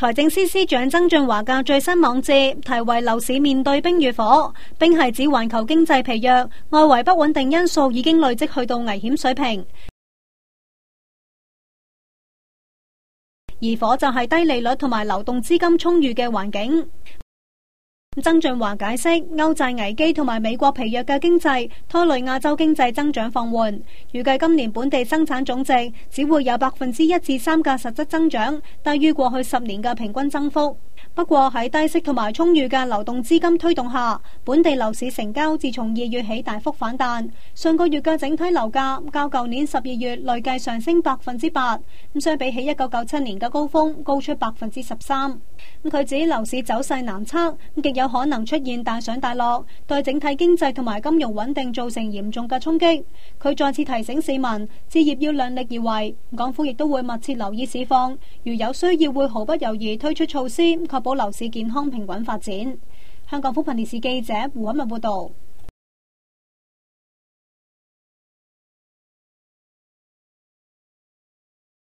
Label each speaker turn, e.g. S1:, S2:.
S1: 財政司司長曾俊華嘅最新網誌題為樓市面對冰與火，冰係指環球經濟疲弱，外圍不穩定因素已經累積去到危險水平，而火就係低利率同埋流動資金充裕嘅環境。曾俊華解釋，歐債危機同埋美國疲弱嘅經濟拖累亞洲經濟增長放緩，預計今年本地生產總值只會有1%至3%嘅實質增長，低於過去10年嘅平均增幅。不過喺低息同埋充裕嘅流動資金推動下，本地樓市成交自從2月起大幅反彈。上個月嘅整體樓價較舊年12月累計上升8%，咁相比起1997年嘅高峰高出13%。佢指樓市走勢難測，極有可能出現大上大落，對整體經濟同埋金融穩定造成嚴重嘅衝擊。佢再次提醒市民，置業要量力而為，港府亦都會密切留意市況，如有需要會毫不猶豫推出措施，確保樓市健康平穩發展。香港福頻電視記者胡海文報道。